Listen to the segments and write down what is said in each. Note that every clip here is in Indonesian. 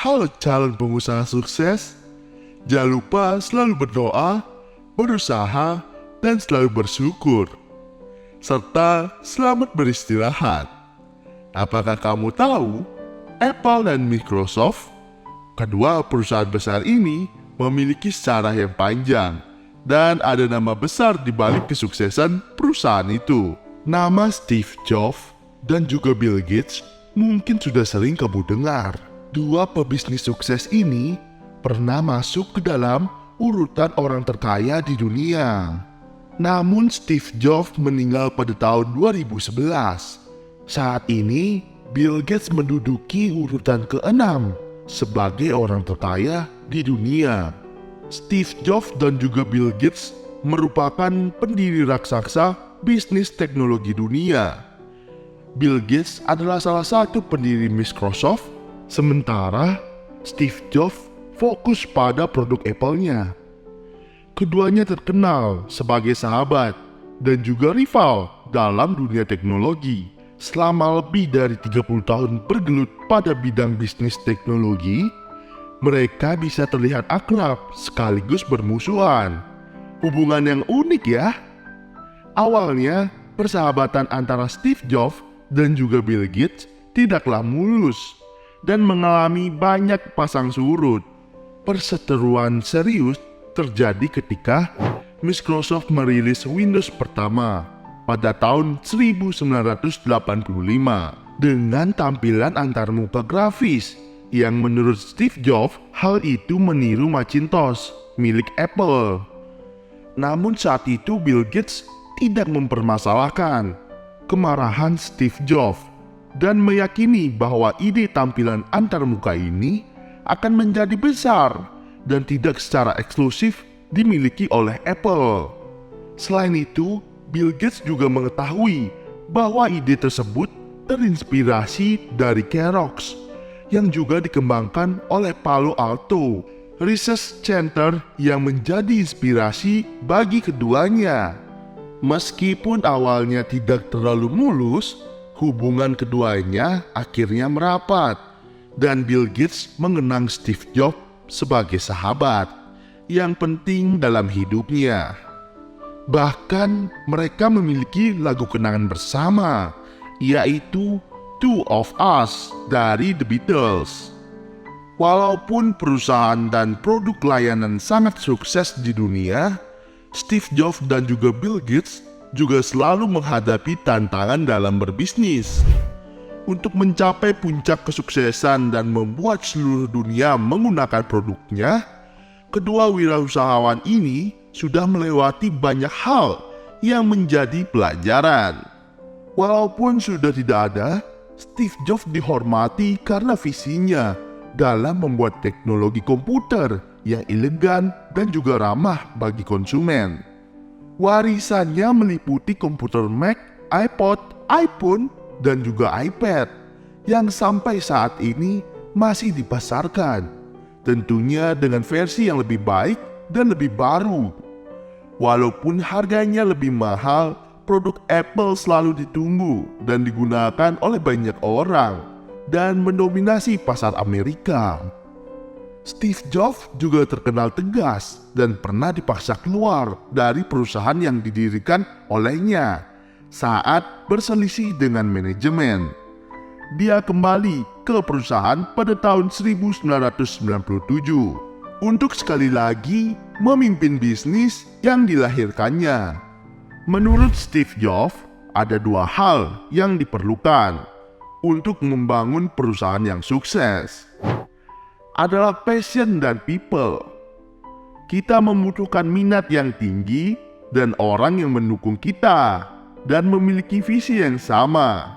Halo calon pengusaha sukses, jangan lupa selalu berdoa, berusaha, dan selalu bersyukur. Serta selamat beristirahat. Apakah kamu tahu, Apple dan Microsoft, kedua perusahaan besar ini memiliki sejarah yang panjang dan ada nama besar di balik kesuksesan perusahaan itu. Nama Steve Jobs dan juga Bill Gates mungkin sudah sering kamu dengar. Dua pebisnis sukses ini pernah masuk ke dalam urutan orang terkaya di dunia. Namun Steve Jobs meninggal pada tahun 2011. Saat ini Bill Gates menduduki urutan ke-6 sebagai orang terkaya di dunia. Steve Jobs dan juga Bill Gates merupakan pendiri raksasa bisnis teknologi dunia. Bill Gates adalah salah satu pendiri Microsoft, sementara Steve Jobs fokus pada produk Apple-nya. Keduanya terkenal sebagai sahabat dan juga rival dalam dunia teknologi. Selama lebih dari 30 tahun bergelut pada bidang bisnis teknologi, mereka bisa terlihat akrab sekaligus bermusuhan. Hubungan yang unik ya. Awalnya, persahabatan antara Steve Jobs dan juga Bill Gates tidaklah mulus dan mengalami banyak pasang surut. Perseteruan serius terjadi ketika Microsoft merilis Windows pertama pada tahun 1985 dengan tampilan antarmuka grafis yang menurut Steve Jobs hal itu meniru Macintosh milik Apple. Namun saat itu Bill Gates tidak mempermasalahkan kemarahan Steve Jobs dan meyakini bahwa ide tampilan antarmuka ini akan menjadi besar dan tidak secara eksklusif dimiliki oleh Apple. Selain itu, Bill Gates juga mengetahui bahwa ide tersebut terinspirasi dari Xerox yang juga dikembangkan oleh Palo Alto Research Center yang menjadi inspirasi bagi keduanya. Meskipun awalnya tidak terlalu mulus, hubungan keduanya akhirnya merapat dan Bill Gates mengenang Steve Jobs sebagai sahabat yang penting dalam hidupnya. Bahkan mereka memiliki lagu kenangan bersama, yaitu Two of Us dari The Beatles. Walaupun perusahaan dan produk layanan sangat sukses di dunia, Steve Jobs dan juga Bill Gates juga selalu menghadapi tantangan dalam berbisnis. Untuk mencapai puncak kesuksesan dan membuat seluruh dunia menggunakan produknya, kedua wirausahawan ini sudah melewati banyak hal yang menjadi pelajaran. Walaupun sudah tidak ada, Steve Jobs dihormati karena visinya dalam membuat teknologi komputer yang elegan dan juga ramah bagi konsumen. Warisannya meliputi komputer Mac, iPod, iPhone, dan juga iPad yang sampai saat ini masih dipasarkan, tentunya dengan versi yang lebih baik dan lebih baru. Walaupun harganya lebih mahal, produk Apple selalu ditunggu dan digunakan oleh banyak orang dan mendominasi pasar Amerika. Steve Jobs juga terkenal tegas dan pernah dipaksa keluar dari perusahaan yang didirikan olehnya saat berselisih dengan manajemen. Dia kembali ke perusahaan pada tahun 1997 untuk sekali lagi memimpin bisnis yang dilahirkannya. Menurut Steve Jobs, ada dua hal yang diperlukan untuk membangun perusahaan yang sukses. Adalah passion dan people. Kita membutuhkan minat yang tinggi dan orang yang mendukung kita dan memiliki visi yang sama.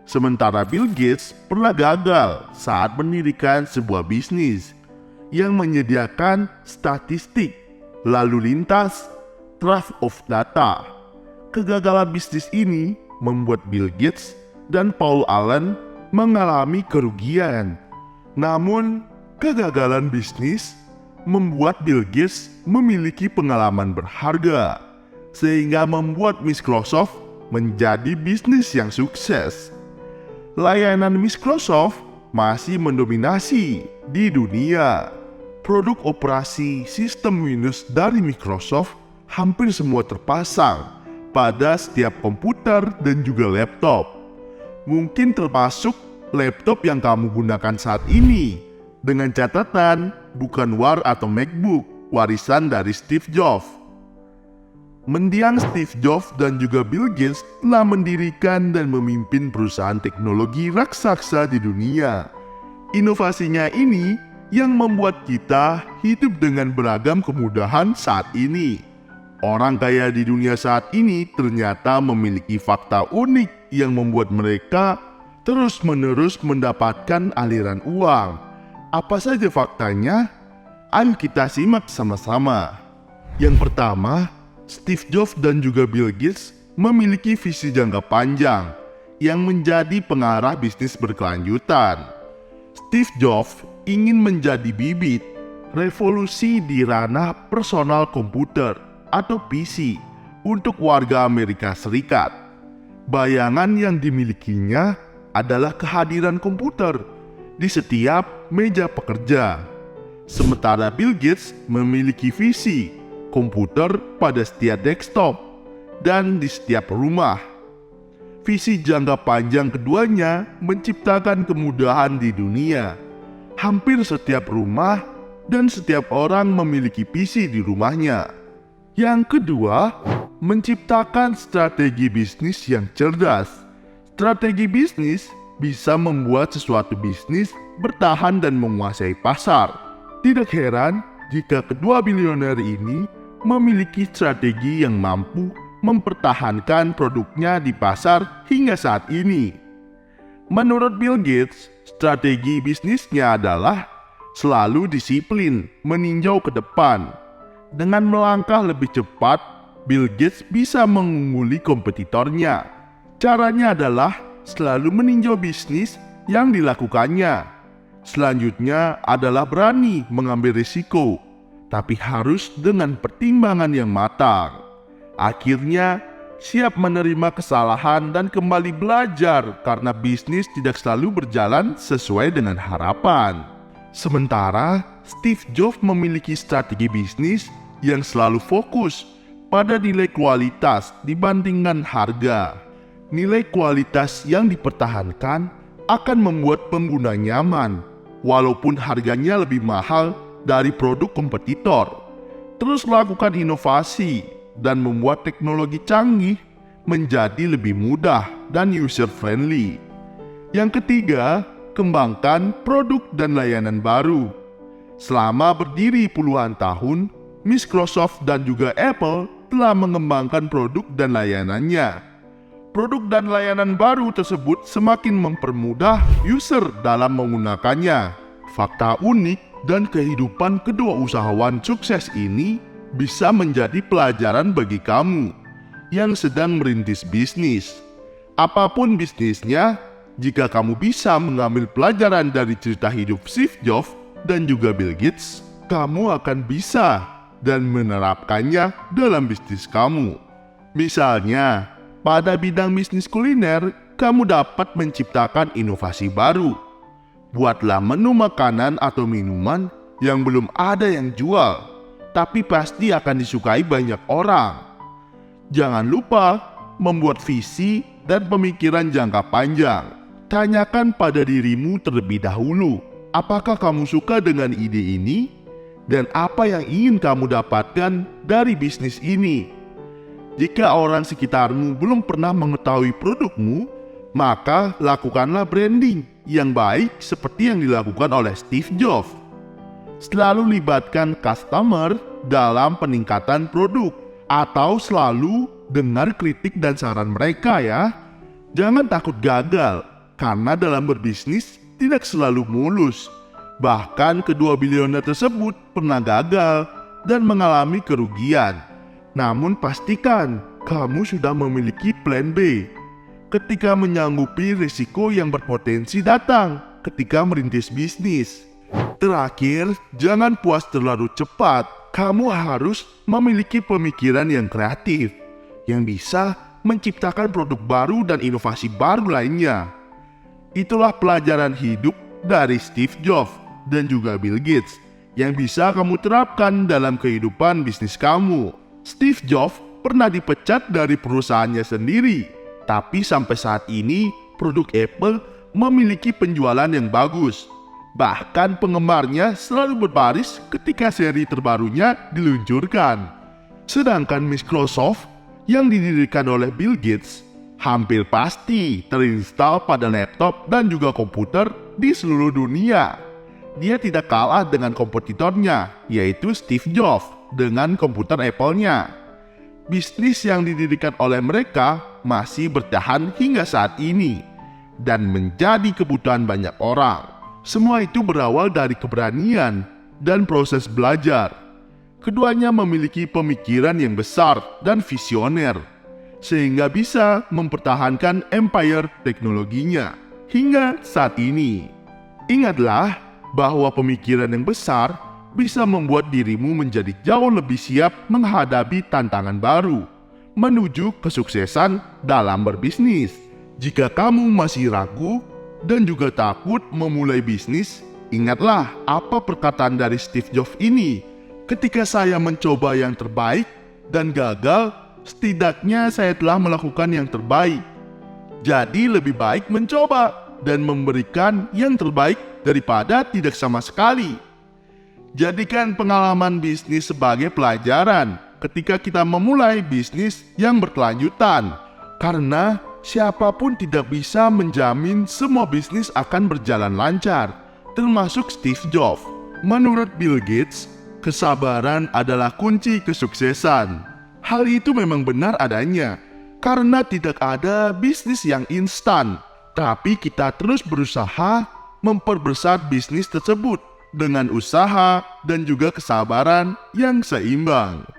Sementara Bill Gates pernah gagal saat mendirikan sebuah bisnis yang menyediakan statistik, lalu lintas, trust of data. Kegagalan bisnis ini membuat Bill Gates dan Paul Allen mengalami kerugian. Namun, kegagalan bisnis membuat Bill Gates memiliki pengalaman berharga, sehingga membuat Microsoft menjadi bisnis yang sukses. Layanan Microsoft masih mendominasi di dunia. Produk operasi sistem Windows dari Microsoft hampir semua terpasang pada setiap komputer dan juga laptop. Mungkin termasuk laptop yang kamu gunakan saat ini. Dengan catatan, bukan War atau MacBook, warisan dari Steve Jobs. Mendiang Steve Jobs dan juga Bill Gates telah mendirikan dan memimpin perusahaan teknologi raksasa di dunia. Inovasinya ini yang membuat kita hidup dengan beragam kemudahan saat ini. Orang kaya di dunia saat ini ternyata memiliki fakta unik yang membuat mereka terus-menerus mendapatkan aliran uang. Apa saja faktanya? Ayo kita simak sama-sama. Yang pertama, Steve Jobs dan juga Bill Gates memiliki visi jangka panjang yang menjadi pengarah bisnis berkelanjutan. Steve Jobs ingin menjadi bibit revolusi di ranah personal komputer atau PC untuk warga Amerika Serikat. Bayangan yang dimilikinya adalah kehadiran komputer di setiap meja pekerja. Sementara Bill Gates memiliki visi komputer pada setiap desktop dan di setiap rumah. Visi jangka panjang keduanya menciptakan kemudahan di dunia. Hampir setiap rumah dan setiap orang memiliki PC di rumahnya. Yang kedua, menciptakan strategi bisnis yang cerdas. Strategi bisnis bisa membuat sesuatu bisnis bertahan dan menguasai pasar. Tidak heran jika kedua bilioner ini memiliki strategi yang mampu mempertahankan produknya di pasar hingga saat ini. Menurut Bill Gates, strategi bisnisnya adalah selalu disiplin, meninjau ke depan. Dengan melangkah lebih cepat, Bill Gates bisa mengungguli kompetitornya. Caranya adalah selalu meninjau bisnis yang dilakukannya. Selanjutnya adalah berani mengambil risiko, tapi harus dengan pertimbangan yang matang. Akhirnya, siap menerima kesalahan dan kembali belajar karena bisnis tidak selalu berjalan sesuai dengan harapan. Sementara, Steve Jobs memiliki strategi bisnis yang selalu fokus pada nilai kualitas dibandingkan harga. Nilai kualitas yang dipertahankan akan membuat pengguna nyaman, walaupun harganya lebih mahal dari produk kompetitor. Terus lakukan inovasi dan membuat teknologi canggih menjadi lebih mudah dan user-friendly. Yang ketiga, kembangkan produk dan layanan baru. Selama berdiri puluhan tahun, Microsoft dan juga Apple telah mengembangkan produk dan layanannya. Produk dan layanan baru tersebut semakin mempermudah user dalam menggunakannya. Fakta unik dan kehidupan kedua usahawan sukses ini bisa menjadi pelajaran bagi kamu yang sedang merintis bisnis. Apapun bisnisnya, jika kamu bisa mengambil pelajaran dari cerita hidup Steve Jobs dan juga Bill Gates, kamu akan bisa dan menerapkannya dalam bisnis kamu. Misalnya, pada bidang bisnis kuliner, kamu dapat menciptakan inovasi baru. Buatlah menu makanan atau minuman yang belum ada yang jual, tapi pasti akan disukai banyak orang. Jangan lupa membuat visi dan pemikiran jangka panjang. Tanyakan pada dirimu terlebih dahulu, apakah kamu suka dengan ide ini? Dan apa yang ingin kamu dapatkan dari bisnis ini? Jika orang sekitarmu belum pernah mengetahui produkmu, maka lakukanlah branding yang baik seperti yang dilakukan oleh Steve Jobs. Selalu libatkan customer dalam peningkatan produk atau selalu dengar kritik dan saran mereka ya. Jangan takut gagal karena dalam berbisnis tidak selalu mulus. Bahkan kedua bilioner tersebut pernah gagal dan mengalami kerugian. Namun pastikan kamu sudah memiliki plan B ketika menyanggupi risiko yang berpotensi datang ketika merintis bisnis. Terakhir, jangan puas terlalu cepat. Kamu harus memiliki pemikiran yang kreatif, yang bisa menciptakan produk baru dan inovasi baru lainnya. Itulah pelajaran hidup dari Steve Jobs dan juga Bill Gates yang bisa kamu terapkan dalam kehidupan bisnis kamu. Steve Jobs pernah dipecat dari perusahaannya sendiri, tapi sampai saat ini produk Apple memiliki penjualan yang bagus. Bahkan penggemarnya selalu berbaris ketika seri terbarunya diluncurkan. Sedangkan Microsoft yang didirikan oleh Bill Gates hampir pasti terinstall pada laptop dan juga komputer di seluruh dunia. Dia tidak kalah dengan kompetitornya, yaitu Steve Jobs dengan komputer Apple-nya. Bisnis yang didirikan oleh mereka masih bertahan hingga saat ini dan menjadi kebutuhan banyak orang. Semua itu berawal dari keberanian dan proses belajar. Keduanya memiliki pemikiran yang besar dan visioner, sehingga bisa mempertahankan empire teknologinya hingga saat ini. Ingatlah bahwa pemikiran yang besar bisa membuat dirimu menjadi jauh lebih siap menghadapi tantangan baru menuju kesuksesan dalam berbisnis. Jika kamu masih ragu dan juga takut memulai bisnis, ingatlah apa perkataan dari Steve Jobs ini. Ketika saya mencoba yang terbaik dan gagal, setidaknya saya telah melakukan yang terbaik. Jadi lebih baik mencoba dan memberikan yang terbaik daripada tidak sama sekali. Jadikan pengalaman bisnis sebagai pelajaran ketika kita memulai bisnis yang berkelanjutan. Karena siapapun tidak bisa menjamin semua bisnis akan berjalan lancar, termasuk Steve Jobs. Menurut Bill Gates, kesabaran adalah kunci kesuksesan. Hal itu memang benar adanya, karena tidak ada bisnis yang instan. Tapi kita terus berusaha memperbesar bisnis tersebut dengan usaha dan juga kesabaran yang seimbang.